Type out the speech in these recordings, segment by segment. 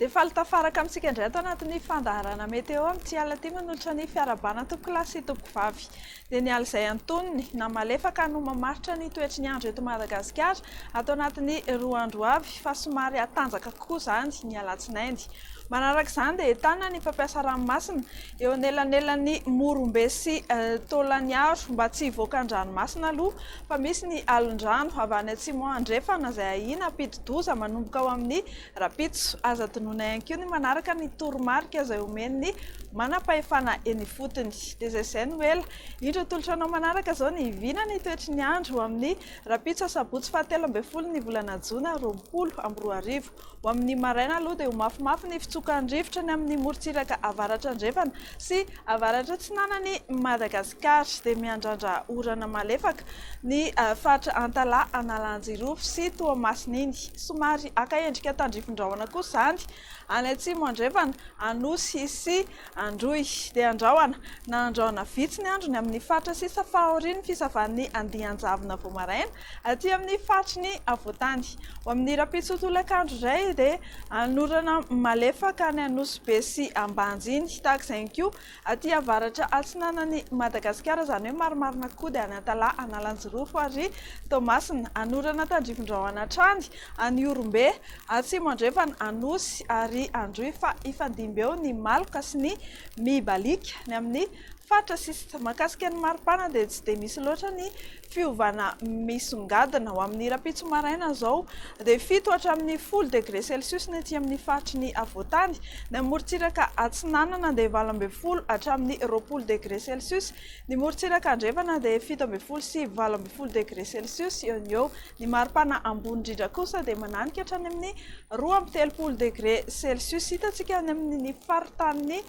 Dia falitafaraka amintsika indray ato anatin'ny fandaharana meteo amin'ity alina ity manolotra ny fiarabana tompo-lahy sy tompo-vavy. Dia ny alina izay antonony na malefaka no mamaritra ny toetry ny andro eto Madagasikara ato anatin'ny 2 andro avy fa somary hatanjaka kokoa izany ny alatsinainy. Manaraka izany dia ahitana ny mpampiasa ranomasina eo anelanelan'ny Morombe sy Taolagnaro mba tsy hivoaka an-dranomasina aloha fa misy ny alon-drano avy any atsimo andrefana izay ahina ampiti-doza manomboka ao amin'ny Rapitso. Aza tonoina ihany koa ny manaraka ny toromarika izay omeny ny manam-pahefana eny fotony. Dia izay no ela indro tolotra anao manaraka izao ny hivina ny toetry ny andro amin'ny Rapitso sabotsy 17 ny volana Jona 2024. Ho amin'ny maraina aloha dia ho mafimafy ny fitsokan'ny rivotra ny amin'ny morontsiraka avaratra andrefana sy avaratra atsinanan'ny Madagasikara. Dia miandrandra orana malefaka ny faritra Antalaha, Analanjirofo sy Toamasina iny. Somary aka endrika tandrifin-drahona kosa izany any atsimo andrefana, Anosy sy Androy. Dia andrahona na andrahona vitsy ny andro ny amin'ny faritra sisa fahorian'ny fisavan'ny Andianjavona Voamaraina aty amin'ny faritry ny Avoatany. Ho amin'ny Rapitso tolakandro iray dia anorana malefaka ny Anosy be sy Ambanja iny, tahaka izay koa aty avaratra atsinanan'ny Madagasikara, izany hoe marimarina kokoa dia any Antalaha, Analanjirofo ary Toamasina. Anorana tandrifin-drahona hatrany any Orombe, atsimo andrefana, Anosy ary Androy fa ifandimby eo ny Maloka sy ny Mibalika. Ny amin'ny faritra sisa mahakasika ny maripana dia tsy dia misy loatra ny fiovana misongadina. Ho amin'ny Rapitso maraina izao dia 7 hatramin'ny 10 degré celsius ny aty amin'ny faritry ny Avoatany. Ny morontsiraka atsinanana dia 12 hatramin'ny 20 degré celsius. Ny morontsiraka andrefana dia 17 sy 12 degré celsius eo ny eo. Ny maripana ambony indrindra kosa dia mananika hatrany amin'ny 20 degré celsius. Hitantsika any amin'ny faritany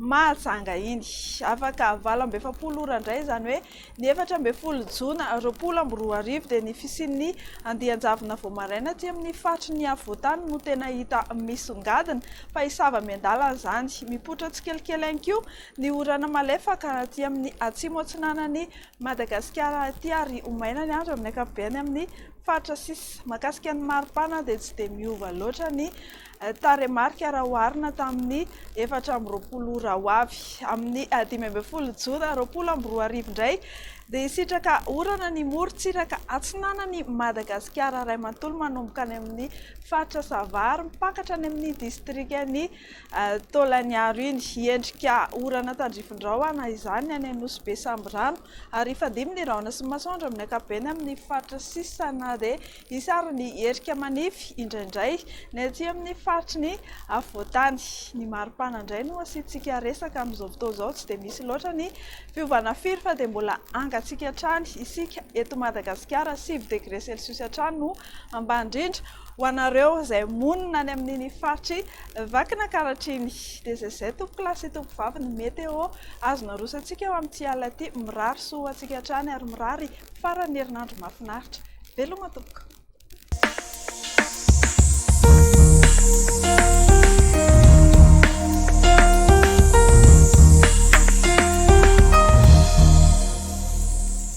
Mahajanga iny. Afaka 27 ora indray, izany hoe ny 14 Jona 2024 dia ny fisian'ny Andianjavona Voamaraina aty amin'ny faritry ny Avoatany no tena hita misongadina fa hisava miandalana izany. Mipoitra tsikelikely ihany koa ny orana malefaka aty amin'ny atsimo atsinanan'ny Madagasikara aty ary ho maina ny andro amin'ny ankapobeny amin'ny faritra sisa. Mahakasika ny maripana dia tsy dia miova loatra ny taremarika raha oharina tamin'ny 420 ora ho avy. Amin'ny 15 Jona 2024 indray dia hisitraka orana ny morontsiraka atsinanan'ny Madagasikara iray manontolo manomboka any amin'ny faritra Savary mipankatra any amin'ny distrikany Taolagnaro iny. Endrika orana tandrifin-drahona izany any Anosy be Samborano ary ifandimby ny rahona sy masoandro amin'ny ankapobeny amin'ny faritra sisa na dia hisy ary ny herika manify indraindray ny aty amin'ny faritry ny Avoatany. Ny maripana indray no asiantsika resaka amin'izao fotoana izao tsy dia misy loatra ny fiovana firy fa dia mbola angatsika hatrany isika eto Madagasikara 7 degré celsius hatrany no ambany indrindra ho anareo izay monina any amin'ny faritry Vakinankaratra iny. Dia izay tompo-lahy sy tompo-vavy ny meteo azona rosantsika eo amin'ity alina ity. Mirary soa antsika hatrany ary mirary farany herinandro mahafinaritra. Veloma tompoko.